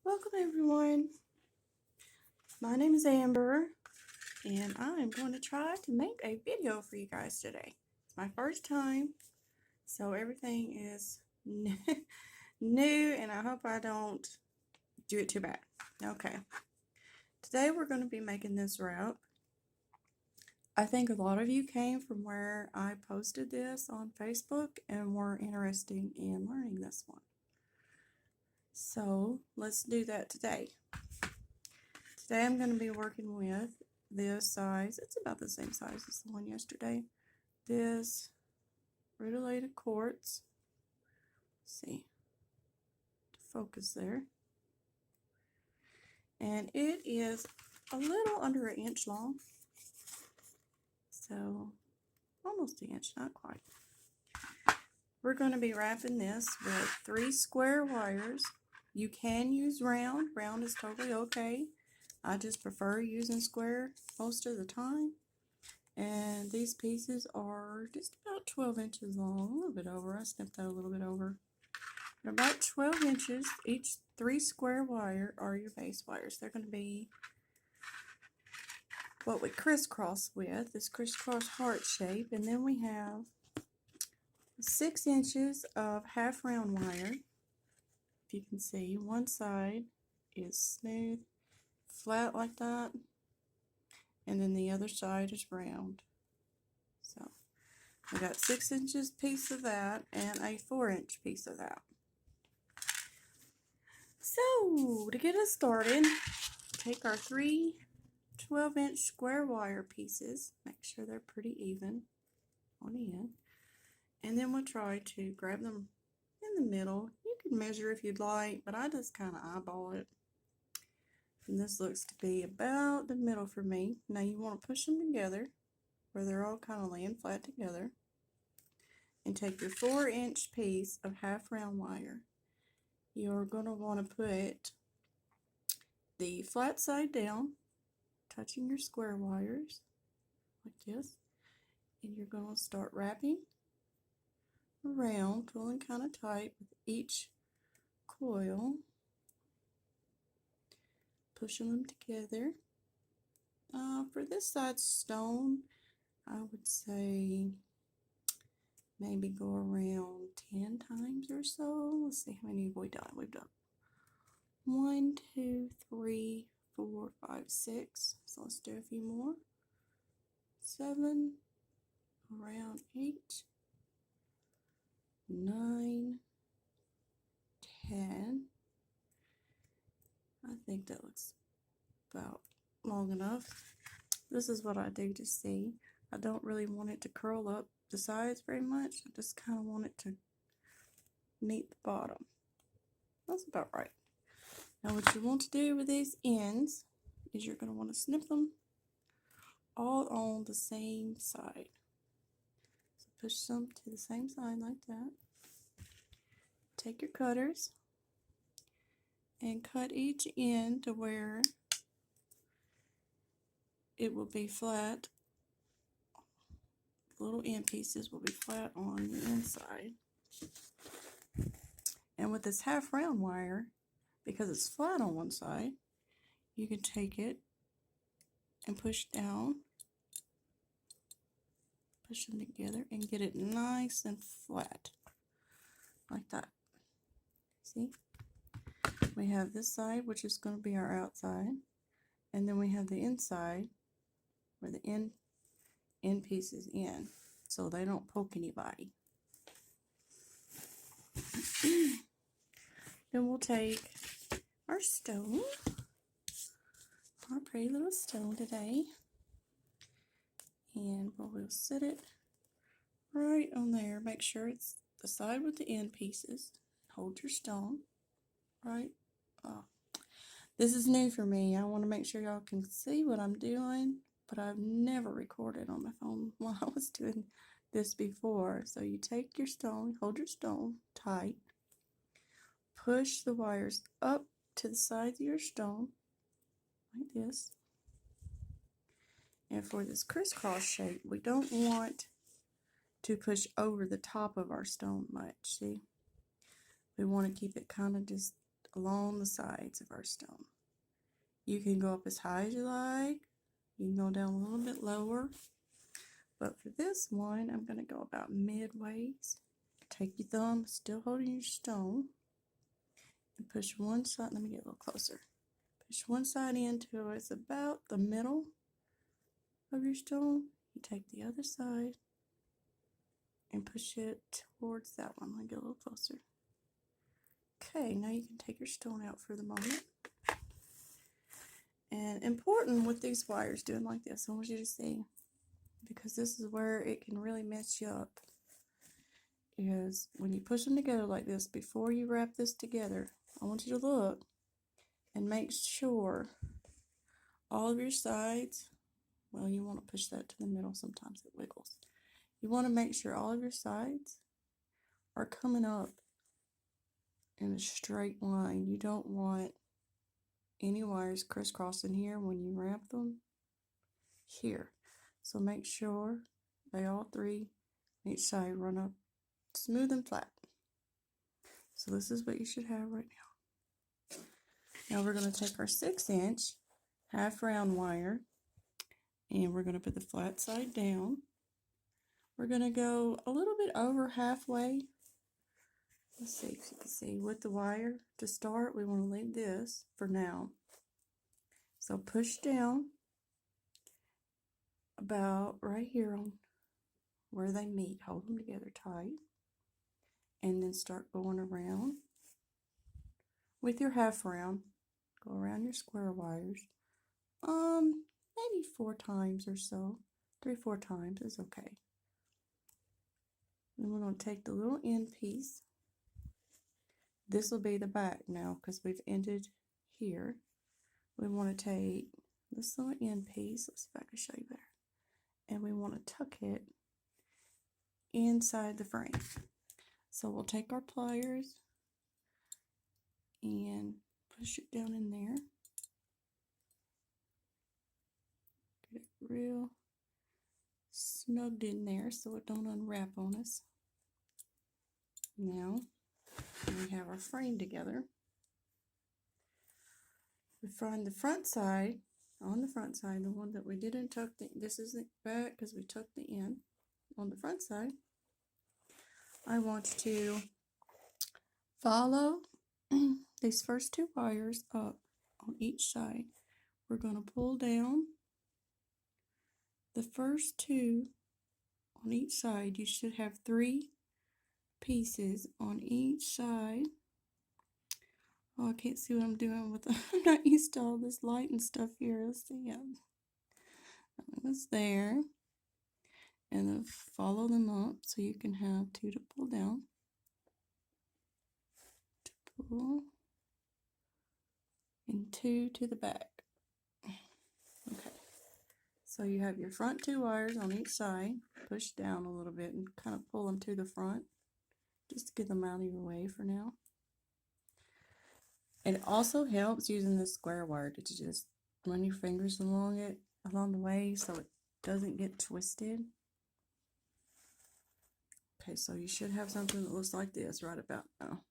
Welcome everyone. My name is Amber and I'm going to try to make a video for you guys today. It's my first time, so everything is new and I hope I don't do it too bad. Okay, today we're going to be making this wrap. I think a lot of you came from where I posted this on Facebook and were interested in learning this one. So let's do that today. Today I'm going to be working with this size. It's about the same size as the one yesterday. This rutilated quartz. Let's see, to focus there. And it is a little under an inch long. So almost an inch, not quite. We're going to be wrapping this with 3 square wires. You can use round. Round is totally okay. I just prefer using square most of the time. And these pieces are just about 12 inches long, a little bit over. I snipped that a little bit over. They're about 12 inches. Each 3 square wire are your base wires. They're going to be what we crisscross with, this crisscross heart shape. And then we have 6 inches of half round wire. If you can see, one side is smooth, flat like that, and then the other side is round. So we got 6 inches piece of that and a 4-inch piece of that. So to get us started, take our 3 12-inch square wire pieces, make sure they're pretty even on the end, and then we'll try to grab them in the middle. You can measure if you'd like, but I just kind of eyeball it. And this looks to be about the middle for me. Now you want to push them together where they're all kind of laying flat together. And take your 4-inch piece of half round wire. You're going to want to put the flat side down, touching your square wires like this. And you're going to start wrapping around, pulling kind of tight with each coil, pushing them together. For this side stone, I would say maybe go around 10 times or so. Let's see, how many have we done? We've done 1, 2, 3, 4, 5, 6. So let's do a few more. 7, around 8, 9, 10. I think that looks about long enough. This is what I do to see. I don't really want it to curl up the sides very much. I just kind of want it to meet the bottom. That's about right. Now what you want to do with these ends is you're going to want to snip them all on the same side. So push them to the same side like that. Take your cutters and cut each end to where it will be flat. The little end pieces will be flat on the inside. And with this half round wire, because it's flat on one side, you can take it and push down, push them together and get it nice and flat like that. See? We have this side, which is going to be our outside, and then we have the inside where the end piece is in, so they don't poke anybody. Then we'll take our stone, our pretty little stone today, and we'll set it right on there. Make sure it's the side with the end pieces. Hold your stone right. This is new for me. I want to make sure y'all can see what I'm doing, but I've never recorded on my phone while I was doing this before. So you take your stone, hold your stone tight, push the wires up to the sides of your stone like this. And for this crisscross shape, we don't want to push over the top of our stone much. See, we want to keep it kind of just along the sides of our stone. You can go up as high as you like. You can go down a little bit lower. But for this one, I'm going to go about midways. Take your thumb, still holding your stone, and push one side. Let me get a little closer. Push one side in till it's about the middle of your stone. You take the other side and push it towards that one. Let me get a little closer. Okay, now you can take your stone out for the moment. And important with these wires doing like this, I want you to see, because this is where it can really mess you up, is when you push them together like this, before you wrap this together, I want you to look and make sure all of your sides, well, you want to push that to the middle, sometimes it wiggles. You want to make sure all of your sides are coming up in a straight line. You don't want any wires crisscrossing here when you wrap them here. So make sure they all three on each side run up smooth and flat. So this is what you should have right now. Now we're going to take our 6-inch half round wire and we're going to put the flat side down. We're going to go a little bit over halfway. Let's see if you can see with the wire. To start, we want to leave this for now. So push down about right here on where they meet. Hold them together tight. And then start going around with your half round. Go around your square wires. Maybe 4 times or so. 3-4 times is okay. Then we're going to take the little end piece. This will be the back now because we've ended here. We want to take this little end piece. Let's see if I can show you better. And we want to tuck it inside the frame. So we'll take our pliers and push it down in there. Get it real snugged in there so it don't unwrap on us. Now we have our frame together. We find the front side, on the front side, the one that we didn't tuck the, this is the back because we tucked the end. On the front side, I want you to follow these first 2 wires up on each side. We're going to pull down the first 2 on each side. You should have 3 pieces on each side. Oh, I can't see what I'm doing with it. I'm not used to all this light and stuff here. Let's see. Yeah. It's there. And then follow them up so you can have 2 to pull down. To pull. And 2 to the back. Okay. So you have your front 2 wires on each side. Push down a little bit and kind of pull them to the front. Just to get them out of your way for now. It also helps using this square wire to just run your fingers along the way so it doesn't get twisted. Okay, so you should have something that looks like this right about now.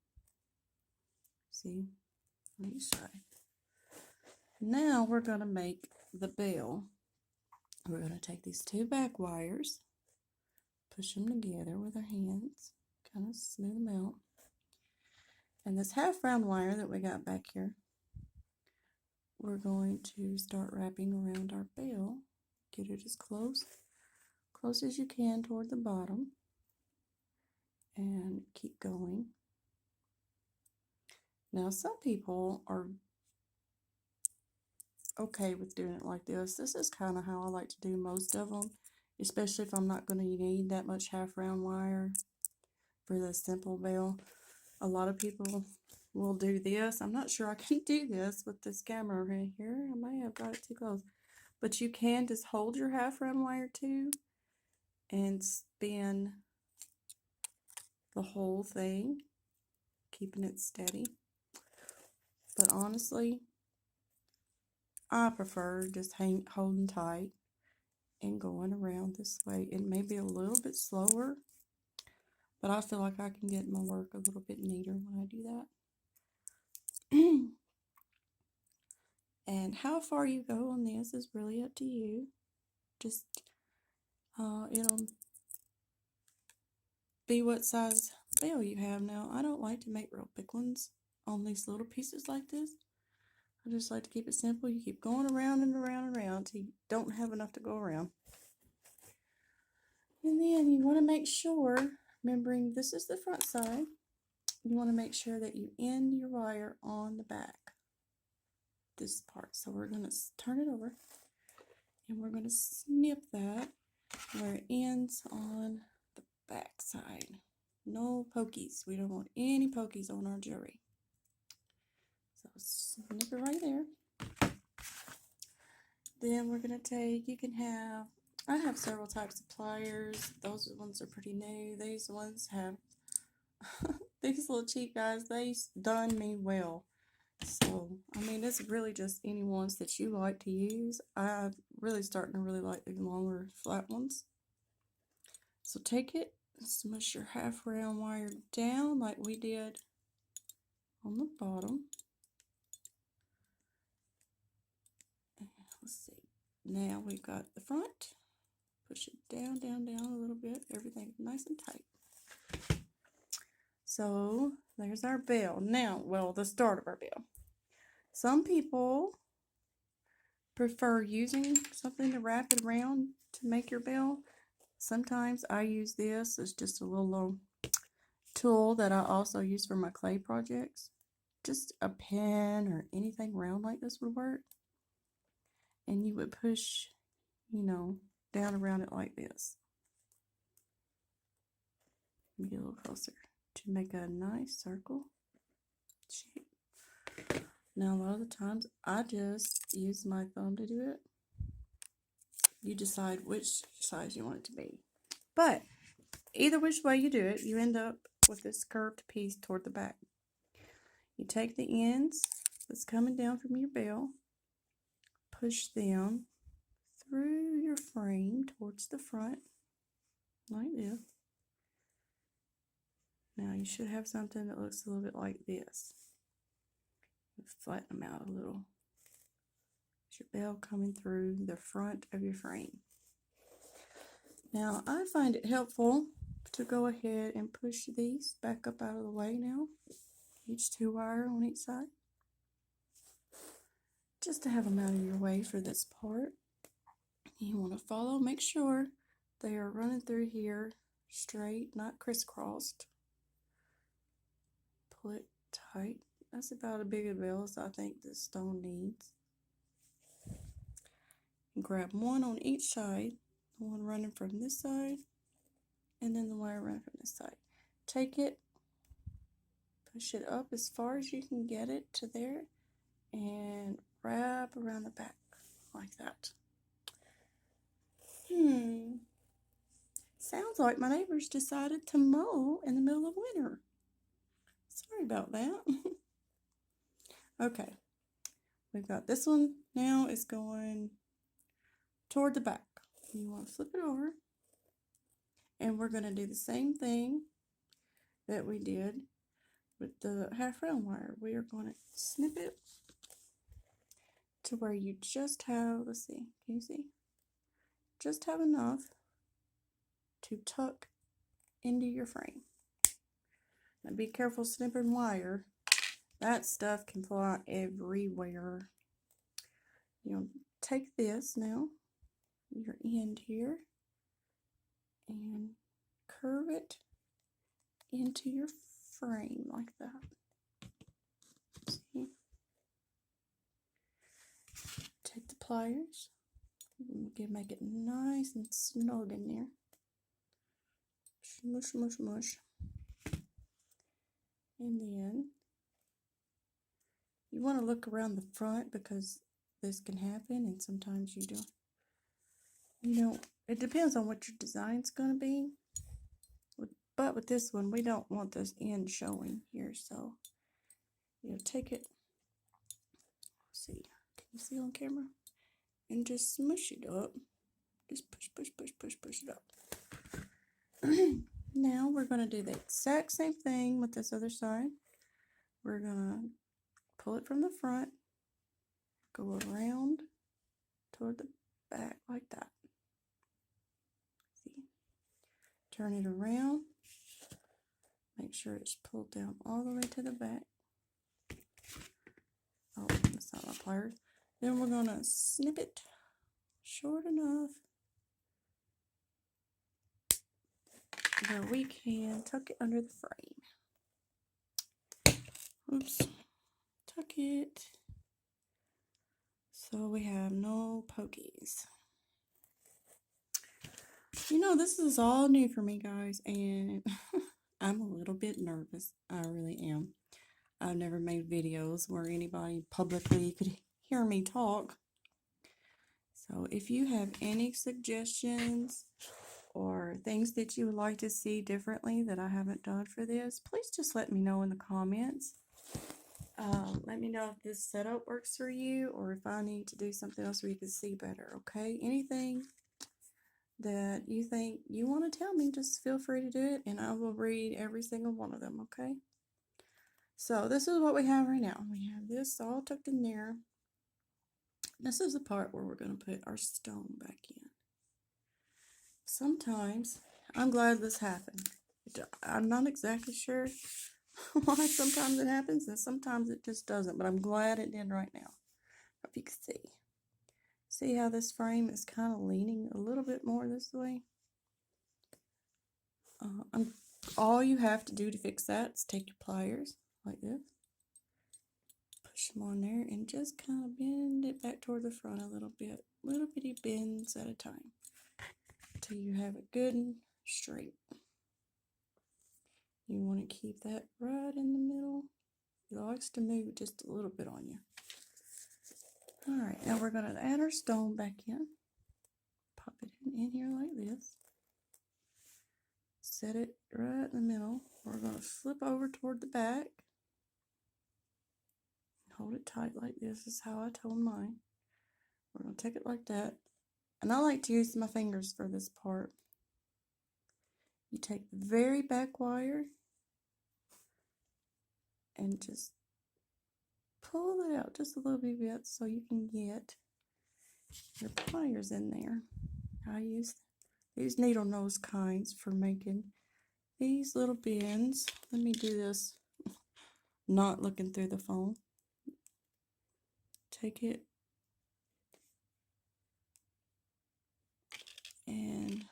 See? On each side. Now we're going to make the bell. We're going to take these 2 back wires, push them together with our hands, kind of smooth them out. And this half round wire that we got back here, we're going to start wrapping around our bell. Get it as close as you can toward the bottom. And keep going. Now some people are okay with doing it like this. This is kind of how I like to do most of them, especially if I'm not going to need that much half round wire for the simple bell. A lot of people will do this. I'm not sure I can do this with this camera right here. I may have got it too close. But you can just hold your half round wire too and spin the whole thing, keeping it steady. But honestly, I prefer just holding tight and going around this way. It may be a little bit slower, but I feel like I can get my work a little bit neater when I do And how far you go on this is really up to you. Just it'll be what size bell you have. Now, I don't like to make real big ones on these little pieces like this. I just like to keep it simple. You keep going around and around and around till you don't have enough to go around. And then you want to make sure, remembering this is the front side, you want to make sure that you end your wire on the back, this part. So we're going to turn it over and we're going to snip that where it ends on the back side. No pokies. We don't want any pokies on our jewelry. So snip it right there. Then we're going to take, I have several types of pliers. Those ones are pretty new. These ones have, these little cheap guys, they done me well. So, I mean, it's really just any ones that you like to use. I'm really starting to really like the longer flat ones. So take it, smush your half round wire down like we did on the bottom. Let's see. Now we've got the front. Push it down, down, down a little bit. Everything nice and tight. So there's our bell. Now, well, the start of our bell. Some people prefer using something to wrap it around to make your bell. Sometimes I use this as just a little tool that I also use for my clay projects. Just a pen or anything round like this would work. And you would push, down around it like this. Get a little closer to make a nice circle shape. Now, a lot of the times I just use my thumb to do it. You decide which size you want it to be. But either which way you do it, you end up with this curved piece toward the back. You take the ends that's coming down from your bell, push them through your frame towards the front, like this. Now you should have something that looks a little bit like this. Flatten them out a little. It's your bell coming through the front of your frame. Now I find it helpful to go ahead and push these back up out of the way now. Each 2 wire on each side. Just to have them out of your way for this part. You want to follow, make sure they are running through here straight, not crisscrossed. Pull it tight. That's about as big a bell as I think this stone needs. And grab one on each side, the one running from this side, and then the wire running from this side. Take it, push it up as far as you can get it to there, and wrap around the back like that. Sounds like my neighbors decided to mow in the middle of winter. Sorry about that. Okay, we've got this one now is going toward the back. You want to flip it over, and we're going to do the same thing that we did with the half round wire. We are going to snip it to where you just have, let's see, can you see? Just have enough to tuck into your frame. Now be careful snipping wire. That stuff can fly everywhere. Take this now, your end here, and curve it into your frame like that. See? Take the pliers, make it nice and snug in there. Smush, smush, smush. And then you want to look around the front because this can happen, and sometimes you don't. It depends on what your design's going to be. But with this one, we don't want this end showing here, so take it. Let's see, can you see on camera? And just smush it up. Just push, push, push, push, push it up. Now we're going to do the exact same thing with this other side. We're going to pull it from the front, go around toward the back like that. See? Turn it around. Make sure it's pulled down all the way to the back. Oh, that's not my pliers. Then we're gonna snip it short enough where we can tuck it under the frame. Oops. Tuck it. So we have no pokies. You know, this is all new for me, guys, and I'm a little bit nervous. I really am. I've never made videos where anybody publicly could hear me talk. So if you have any suggestions or things that you would like to see differently that I haven't done for this, please just let me know in the comments. Let me know if this setup works for you or if I need to do something else where you can see better, okay? Anything that you think you want to tell me, just feel free to do it and I will read every single one of them, okay? So this is what we have right now. We have this all tucked in there. This is the part where we're going to put our stone back in. Sometimes, I'm glad this happened. I'm not exactly sure why sometimes it happens and sometimes it just doesn't, but I'm glad it did right now. Hope you can see. See how this frame is kind of leaning a little bit more this way? All you have to do to fix that is take your pliers like this. Push them on there and just kind of bend it back toward the front a little bit. Little bitty bends at a time. Until you have it good and straight. You want to keep that right in the middle. It likes to move just a little bit on you. Alright, now we're going to add our stone back in. Pop it in here like this. Set it right in the middle. We're going to flip over toward the back. Hold it tight like this. This is how I told mine. We're going to take it like that. And I like to use my fingers for this part. You take the very back wire and just pull it out just a little bit so you can get your pliers in there. I use these needle nose kinds for making these little bends. Let me do this not looking through the phone. Take it and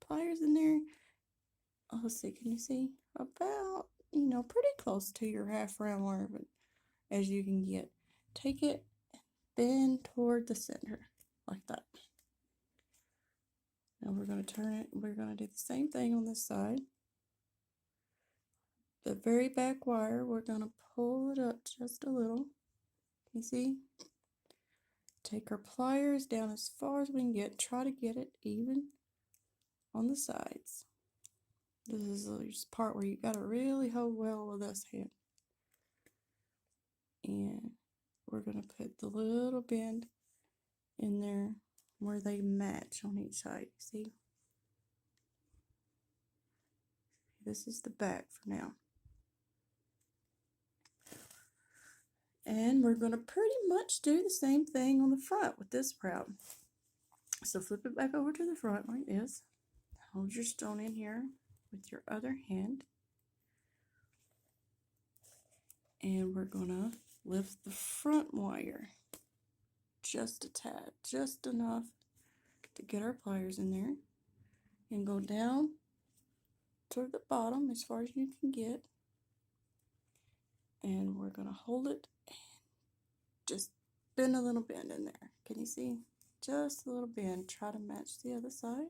pliers in there. Oh, let's see, can you see? About, pretty close to your half round wire, but as you can get. Take it and bend toward the center, like that. Now we're going to turn it, we're going to do the same thing on this side. The very back wire, we're going to pull it up just a little. You see? Take our pliers down as far as we can get. Try to get it even on the sides. This is the part where you got to really hold well with this hand. And we're going to put the little bend in there where they match on each side. See? This is the back for now. And we're going to pretty much do the same thing on the front with this proud. So flip it back over to the front like this. Hold your stone in here with your other hand. And we're going to lift the front wire just a tad, just enough to get our pliers in there. And go down toward the bottom as far as you can get. And we're going to hold it and just bend a little bend in there. Can you see? Just a little bend. Try to match the other side.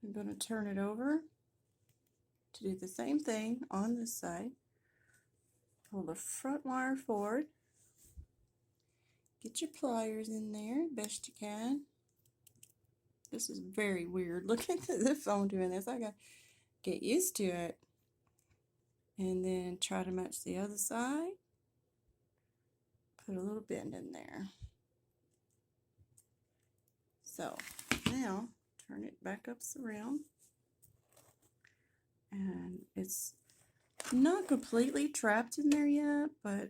I'm going to turn it over to do the same thing on this side. Pull the front wire forward. Get your pliers in there best you can. This is very weird looking at the phone doing this. I got to get used to it. And then try to match the other side. Put a little bend in there. So now turn it back up around. And it's not completely trapped in there yet, but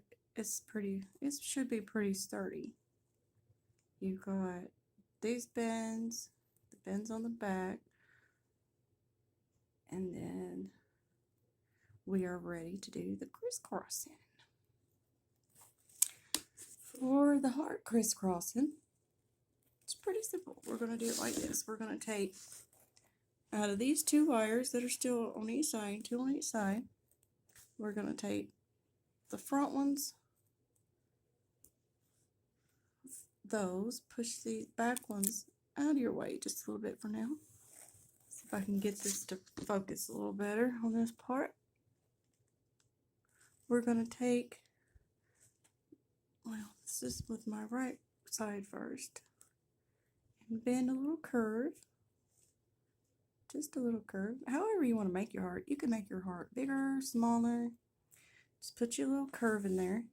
it should be pretty sturdy. You've got these bends, the bends on the back, and then we are ready to do the crisscrossing. For the heart crisscrossing, it's pretty simple. We're going to do it like this. We're going to take out of these 2 wires that are still on each side, 2 on each side, we're going to take the front ones, those, push these back ones out of your way just a little bit for now. See if I can get this to focus a little better on this part. We're going to take, well, this is with my right side first, and bend a little curve, just a little curve. However you want to make your heart. You can make your heart bigger, smaller. Just put your little curve in there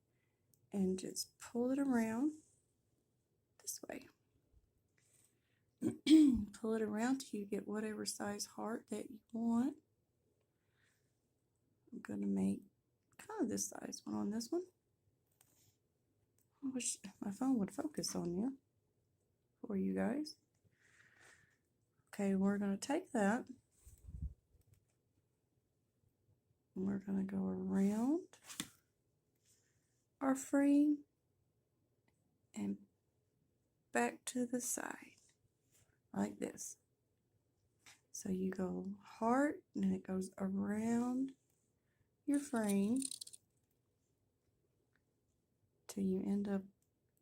and just pull it around this way. Pull it around till you get whatever size heart that you want. I'm going to make kind of this size one on this one. I wish my phone would focus on you for you guys. Okay, we're going to take that and we're going to go around our frame and back to the side like this. So you go heart and then it goes around your frame till you end up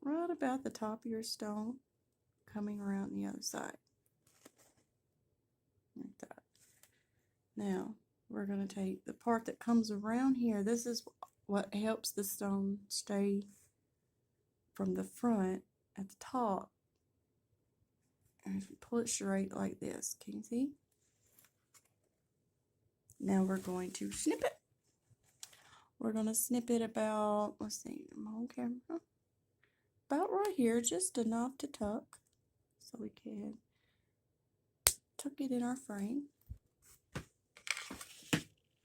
right about the top of your stone, coming around the other side like that. Now we're going to take the part that comes around here. This is what helps the stone stay from the front at the top. And if you pull it straight like this, can you see? Now we're going to snip it. We're going to snip it about, let's see, I'm on camera, about right here, just enough to tuck, so we can tuck it in our frame,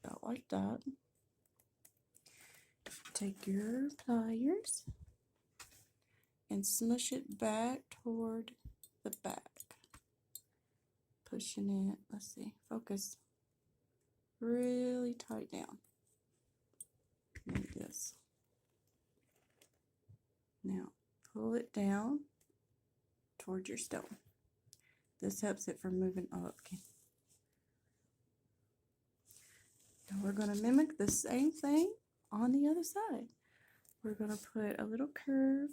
about like that. Take your pliers and smush it back toward the back, pushing it, let's see, focus, really tight down, like this. Now pull it down towards your stone. This helps it from moving up. Now we're going to mimic the same thing on the other side. We're going to put a little curve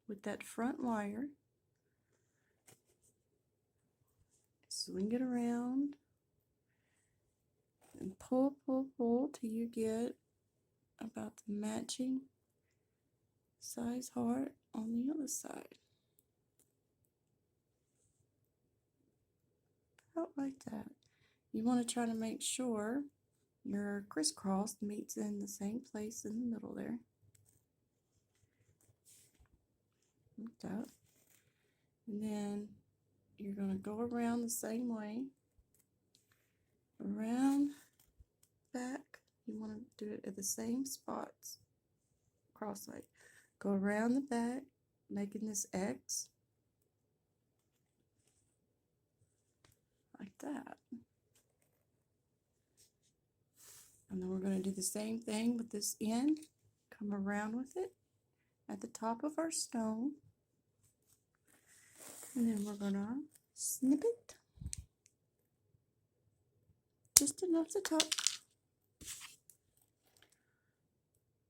with that front wire, swing it around, and pull, pull, pull till you get about the matching size heart on the other side. About like that. You want to try to make sure your crisscross meets in the same place in the middle there. Like that. And then you're going to go around the same way. Around back. You want to do it at the same spots. Cross-side. Go around the back, making this X. Like that. And then we're going to do the same thing with this end. Come around with it at the top of our stone. And then we're going to snip it. Just enough to tuck.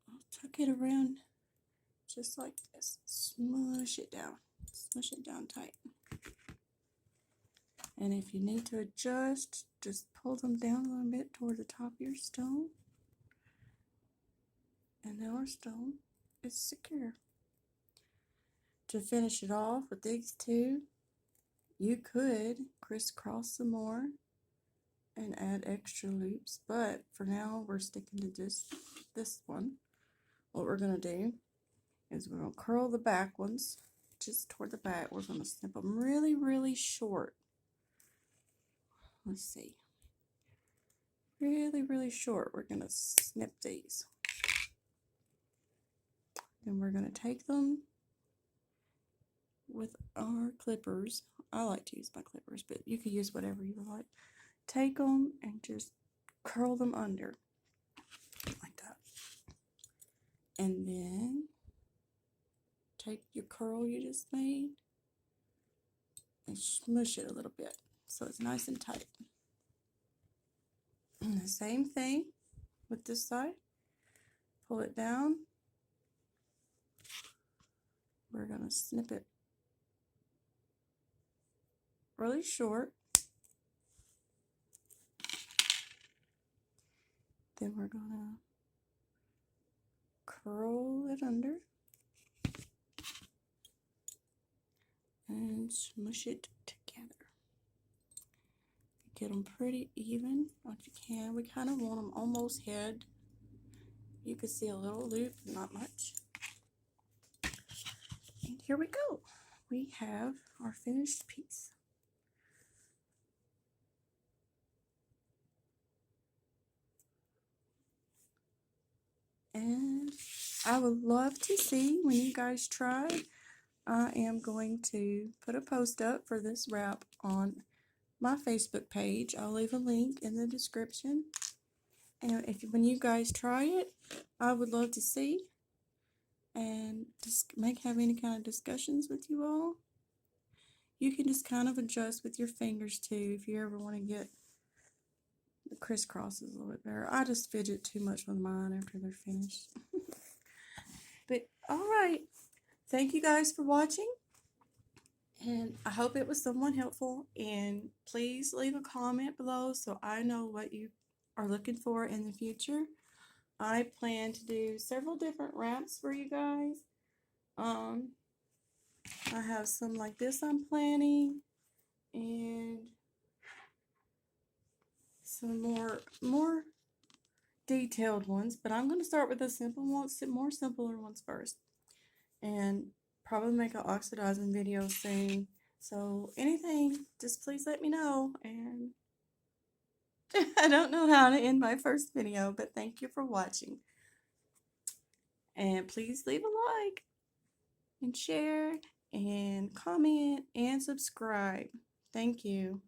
I'll tuck it around just like this. Smush it down. Smush it down tight. And if you need to adjust, just pull them down a little bit toward the top of your stone. And now our stone is secure. To finish it off with these two, you could crisscross some more and add extra loops, but for now we're sticking to just this one. What we're going to do is we're going to curl the back ones just toward the back. We're going to snip them really, really short. Let's see. Really, really short. We're going to snip these. Then we're going to take them with our clippers. I like to use my clippers, but you can use whatever you like. Take them and just curl them under like that. And then take your curl you just made and smush it a little bit so it's nice and tight. And the same thing with this side. Pull it down. We're going to snip it really short. Then we're going to curl it under and smush it together. Get them pretty even if you can. We kind of want them almost head. You can see a little loop, not much. And here we go. We have our finished piece. And I would love to see when you guys try. I am going to put a post up for this wrap on my Facebook page. I'll leave a link in the description. And when you guys try it, I would love to see and just have any kind of discussions with you all. You can just kind of adjust with your fingers too if you ever want to get the crisscrosses a little bit better. I just fidget too much with mine after they're finished. But alright, thank you guys for watching, and I hope it was somewhat helpful, and please leave a comment below so I know what you are looking for in the future. I plan to do several different wraps for you guys. I have some like this I'm planning, and some more detailed ones, but I'm going to start with the simple ones, more simpler ones first, and probably make an oxidizing video soon. So anything, just please let me know. And I don't know how to end my first video, but thank you for watching. And please leave a like and share and comment and subscribe. Thank you.